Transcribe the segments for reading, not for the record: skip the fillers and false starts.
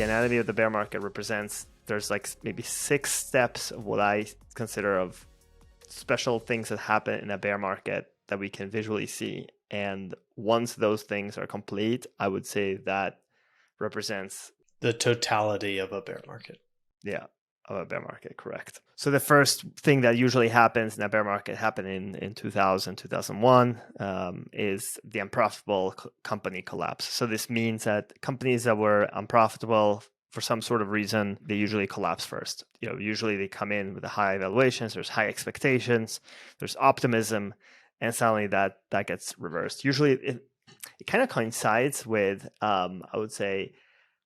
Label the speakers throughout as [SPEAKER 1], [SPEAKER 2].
[SPEAKER 1] the anatomy of the bear market represents, there's like maybe 6 steps of what I consider of special things that happen in a bear market that we can visually see. And once those things are complete, I would say that represents
[SPEAKER 2] the totality of a bear market.
[SPEAKER 1] Yeah, of a bear market, correct. So the first thing that usually happens in a bear market happened in 2000, 2001, is the unprofitable company collapse. So this means that companies that were unprofitable for some sort of reason, they usually collapse first. Usually they come in with a high valuations, there's high expectations, there's optimism, and suddenly that gets reversed. Usually it kind of coincides with, I would say,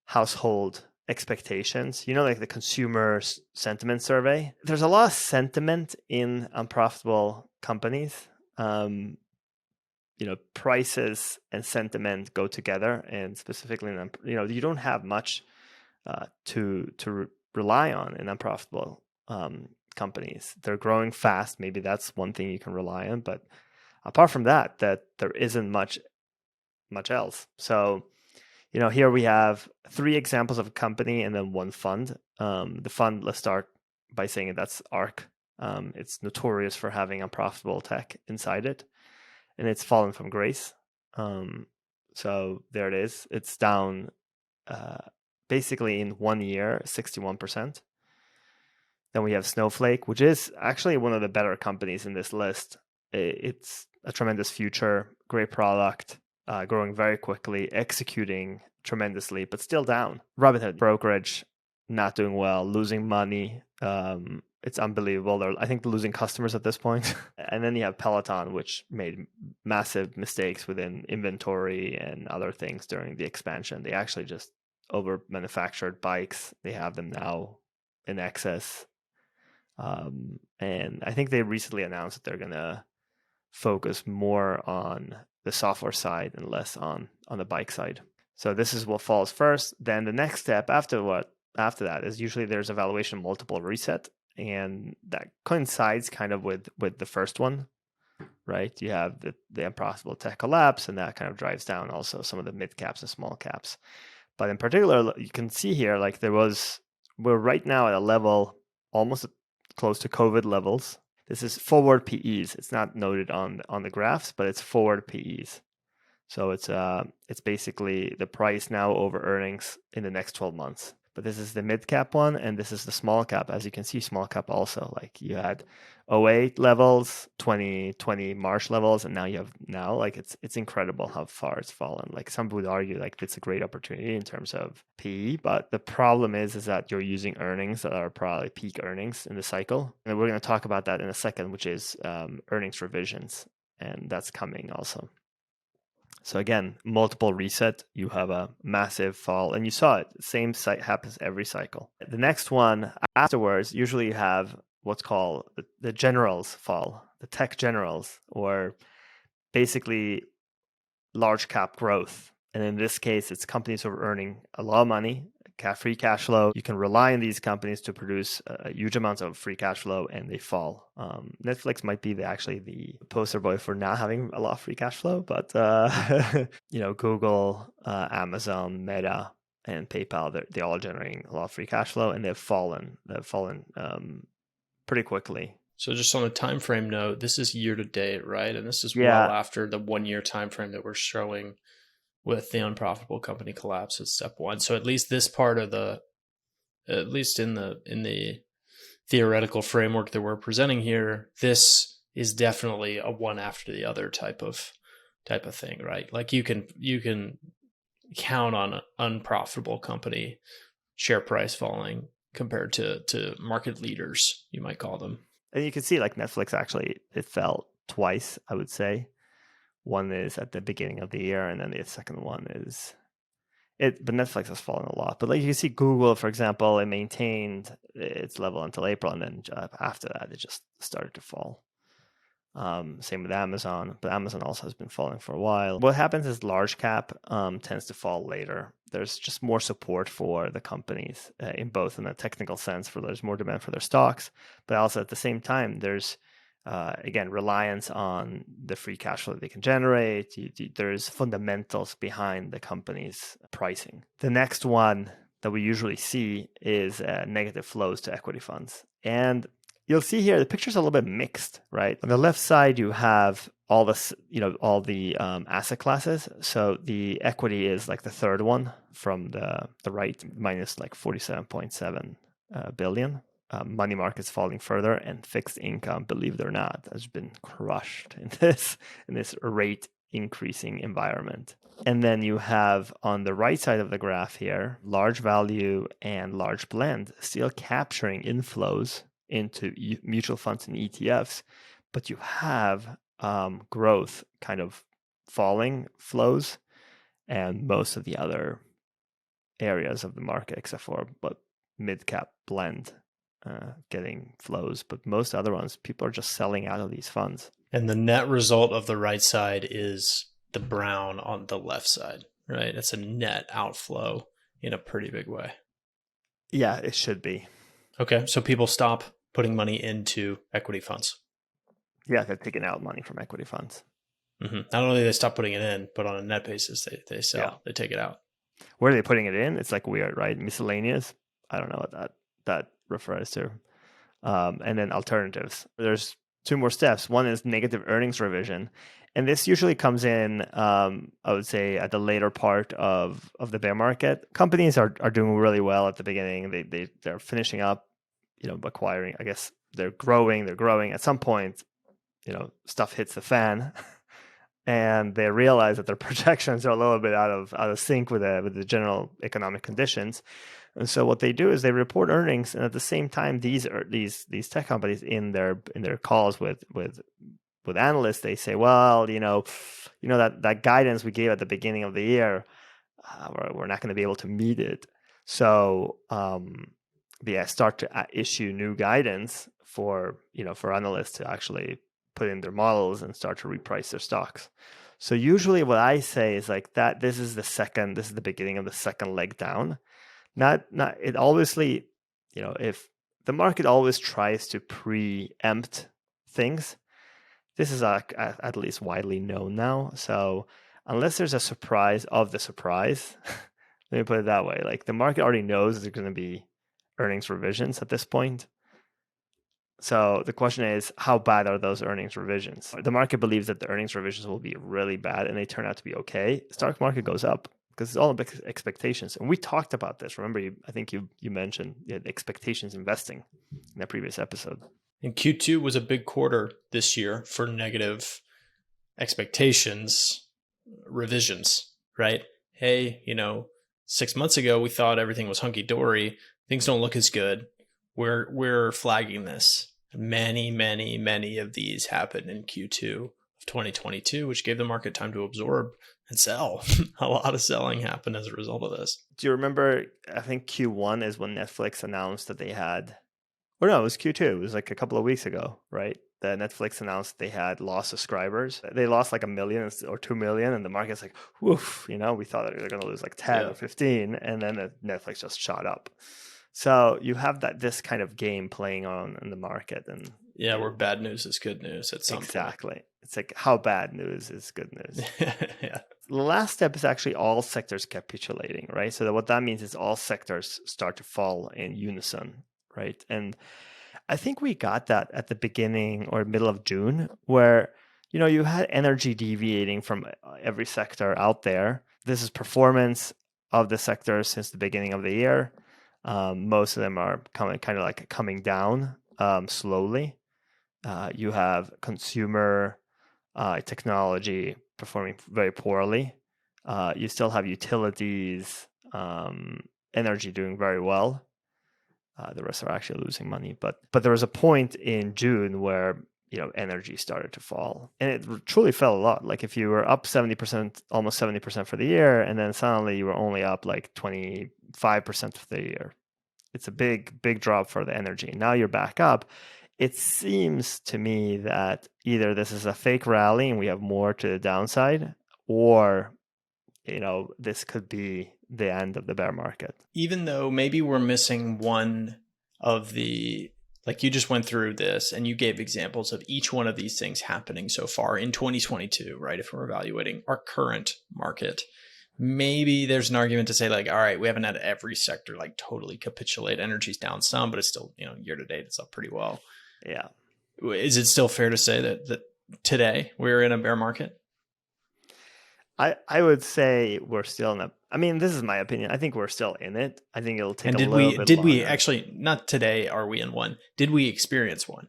[SPEAKER 1] household expectations, like the consumer sentiment survey. There's a lot of sentiment in unprofitable companies. Prices and sentiment go together, and specifically, you don't have much to rely on in unprofitable companies. They're growing fast. Maybe that's one thing you can rely on, but apart from that there isn't much else. So here we have 3 examples of a company and then 1 fund. The fund, let's start by saying that's ARK. It's notorious for having unprofitable tech inside it, and it's fallen from grace. So there it is. It's down basically in 1 year, 61%. Then we have Snowflake, which is actually one of the better companies in this list. It's a tremendous future, great product, growing very quickly, executing tremendously, but still down. Robinhood brokerage, not doing well, losing money. It's unbelievable. I think they're losing customers at this point. And then you have Peloton, which made massive mistakes within inventory and other things during the expansion. They actually just over manufactured bikes. They have them now in excess. And I think they recently announced that they're going to focus more on the software side and less on the bike side. So this is what falls first. Then the next step after that is usually there's a valuation multiple reset, and that coincides kind of with the first one, right? You have the unprofitable tech collapse, and that kind of drives down also some of the mid caps and small caps. But in particular, you can see here, like we're right now at a level almost close to COVID levels. This is forward PEs. It's not noted on the graphs, but it's forward PEs. So it's basically the price now over earnings in the next 12 months. But this is the mid cap one, and this is the small cap. As you can see, small cap also, like you had 08 levels, 2020 March levels, and now you have like it's incredible how far it's fallen. Like some would argue like it's a great opportunity in terms of PE, but the problem is that you're using earnings that are probably peak earnings in the cycle. And we're going to talk about that in a second, which is earnings revisions, and that's coming also. So again, multiple reset, you have a massive fall, and you saw it. Same site happens every cycle. The next one afterwards, usually you have what's called the generals fall, the tech generals, or basically large cap growth. And in this case, it's companies who are earning a lot of money, free cash flow. You can rely on these companies to produce huge amounts of free cash flow, and they fall. Netflix might be actually the poster boy for not having a lot of free cash flow, but Google, Amazon, Meta, and PayPal, they're all generating a lot of free cash flow, and they've fallen pretty quickly.
[SPEAKER 2] So just on a time frame note, this is year to date, right? And this is well after the 1 year time frame that we're showing with the unprofitable company collapse at step 1. So at least this part of at least in the theoretical framework that we're presenting here, this is definitely a one after the other type of thing, right? Like you can count on an unprofitable company share price falling compared to market leaders, you might call them.
[SPEAKER 1] And you can see like Netflix actually, it fell twice, I would say. One is at the beginning of the year, and then the second one is but Netflix has fallen a lot. But like you can see Google, for example, it maintained its level until April, and then after that, it just started to fall. Same with Amazon, but Amazon also has been falling for a while. What happens is large cap tends to fall later. There's just more support for the companies in both in a technical sense, there's more demand for their stocks, but also at the same time, there's again, reliance on the free cash flow they can generate. There's fundamentals behind the company's pricing. The next one that we usually see is negative flows to equity funds. And you'll see here the picture's a little bit mixed, right? On the left side, you have all the asset classes. So the equity is like the third one from the right, minus like 47.7 billion. Money markets falling further, and fixed income, believe it or not, has been crushed in this rate increasing environment. And then you have on the right side of the graph here, large value and large blend still capturing inflows into mutual funds and ETFs, but you have growth kind of falling flows, and most of the other areas of the market, except for mid cap blend, getting flows, but most other ones, people are just selling out of these funds.
[SPEAKER 2] And the net result of the right side is the brown on the left side, right? It's a net outflow in a pretty big way.
[SPEAKER 1] Yeah, it should be.
[SPEAKER 2] Okay, so people stop putting money into equity funds.
[SPEAKER 1] Yeah, they're taking out money from equity funds.
[SPEAKER 2] Mm-hmm. Not only do they stop putting it in, but on a net basis, they sell, yeah. They take it out.
[SPEAKER 1] Where are they putting it in? It's like weird, right? Miscellaneous. I don't know what that refers to. And then alternatives. There's two more steps. One is negative earnings revision. And this usually comes in, I would say, at the later part of the bear market. Companies are doing really well at the beginning. They're finishing up, acquiring. I guess they're growing. At some point, stuff hits the fan. And they realize that their projections are a little bit out of sync with the general economic conditions, and so what they do is they report earnings, and at the same time, these tech companies in their calls with analysts, they say, well, that guidance we gave at the beginning of the year, we're not going to be able to meet it. So they start to issue new guidance for analysts to actually put in their models and start to reprice their stocks. So usually what I say is like that this is the beginning of the second leg down. Not it obviously, if the market always tries to preempt things, this is at least widely known now. So unless there's a surprise of the surprise, let me put it that way, like the market already knows there's going to be earnings revisions at this point. So the question is, how bad are those earnings revisions? The market believes that the earnings revisions will be really bad, and they turn out to be okay. The stock market goes up because it's all about expectations. And we talked about this. Remember, I think you mentioned the expectations investing in a previous episode.
[SPEAKER 2] And Q2 was a big quarter this year for negative expectations revisions, right? Hey, 6 months ago, we thought everything was hunky-dory. Things don't look as good. We're flagging this. Many of these happened in Q2 of 2022, which gave the market time to absorb and sell. A lot of selling happened as a result of this.
[SPEAKER 1] Do you remember, I think Q1 is when Netflix announced that they had, or no, it was Q2. It was like a couple of weeks ago, right? That Netflix announced they had lost subscribers. They lost like 1 million or 2 million, and the market's like, woof, we thought they were going to lose like 10 or 15, and then Netflix just shot up. So you have this kind of game playing on in the market, and
[SPEAKER 2] where bad news is good news at some
[SPEAKER 1] point. It's like how bad news is good news.
[SPEAKER 2] Yeah.
[SPEAKER 1] The last step is actually all sectors capitulating, right? So what that means is all sectors start to fall in unison, right? And I think we got that at the beginning or middle of June, where you had energy deviating from every sector out there. This is performance of the sectors since the beginning of the year. Most of them are coming down slowly. You have consumer technology performing very poorly. You still have utilities, energy doing very well. The rest are actually losing money. But there was a point in June where energy started to fall, and it truly fell a lot. Like if you were up 70%, almost 70% for the year, and then suddenly you were only up like 25% for the year, it's a big drop for the energy. Now you're back up. It seems to me that either this is a fake rally and we have more to the downside, or this could be the end of the bear market.
[SPEAKER 2] Even though maybe we're missing one of the, like you just went through this and you gave examples of each one of these things happening so far in 2022, right? If we're evaluating our current market, maybe there's an argument to say like, all right, we haven't had every sector like totally capitulate. Energy's down some, but it's still, year to date, it's up pretty well.
[SPEAKER 1] Yeah.
[SPEAKER 2] Is it still fair to say that today we're in a bear market?
[SPEAKER 1] I would say we're still in this is my opinion. I think we're still in it. I think it'll take a little bit
[SPEAKER 2] did
[SPEAKER 1] longer.
[SPEAKER 2] we actually, not today are we in one? Did we experience one?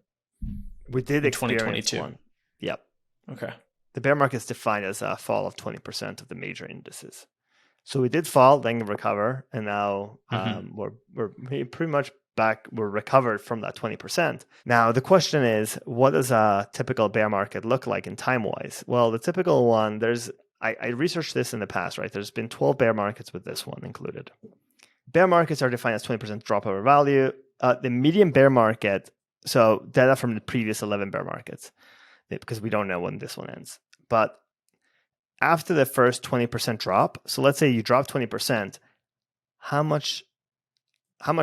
[SPEAKER 1] We did experience one. Yep.
[SPEAKER 2] Okay.
[SPEAKER 1] The bear market is defined as a fall of 20% of the major indices. So we did fall, then recover, and now we're pretty much back. We're recovered from that 20%. Now the question is, what does a typical bear market look like in time-wise? Well, the typical one, I researched this in the past, right? There's been 12 bear markets with this one included. Bear markets are defined as 20% drop over value. The median bear market, so data from the previous 11 bear markets, because we don't know when this one ends. But after the first 20% drop, so let's say you drop 20%, how much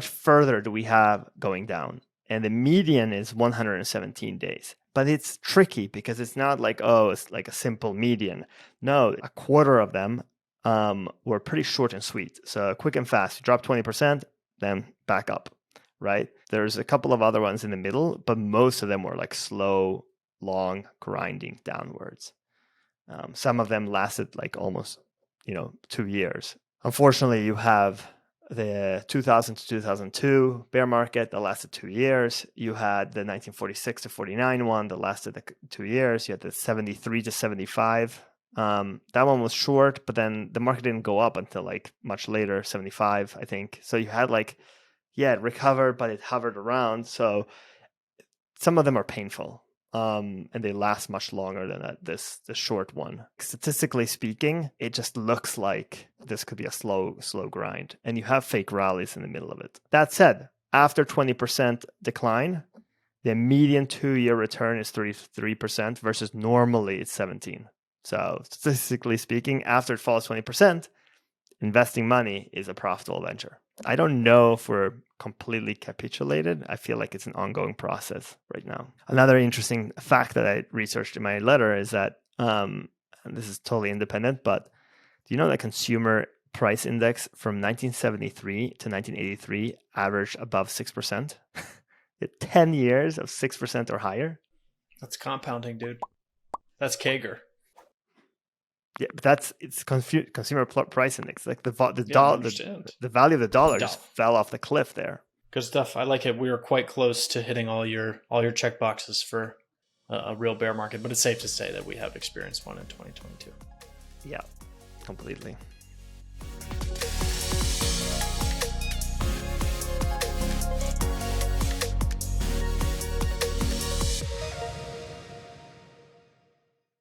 [SPEAKER 1] further do we have going down? And the median is 117 days. But it's tricky because it's not like, it's like a simple median. No, a quarter of them were pretty short and sweet. So quick and fast, you drop 20%, then back up, right? There's a couple of other ones in the middle, but most of them were like slow, long grinding downwards. Some of them lasted like almost, 2 years. Unfortunately, you have the 2000 to 2002 bear market that lasted 2 years. You had the 1946 to 49 one that lasted 2 years. You had the 73 to 75. That one was short, but then the market didn't go up until like much later, 75, I think. So you had it recovered, but it hovered around. So some of them are painful. And they last much longer than the short one. Statistically speaking, it just looks like this could be a slow grind, and you have fake rallies in the middle of it. That said, after 20% decline, the median 2-year return is 33% versus normally it's 17%. So statistically speaking, after it falls 20%, investing money is a profitable venture. I don't know if we're completely capitulated. I feel like it's an ongoing process right now. Another interesting fact that I researched in my letter is that, and this is totally independent, but do you know that consumer price index from 1973 to 1983 averaged above 6%? 10 years of 6% or higher?
[SPEAKER 2] That's compounding, dude. That's CAGR.
[SPEAKER 1] Yeah, but it's consumer price index. Like the value of the dollar just fell off the cliff there.
[SPEAKER 2] Good stuff. I like it. We were quite close to hitting all your check boxes for a real bear market, but it's safe to say that we have experienced one in 2022.
[SPEAKER 1] Yeah, completely.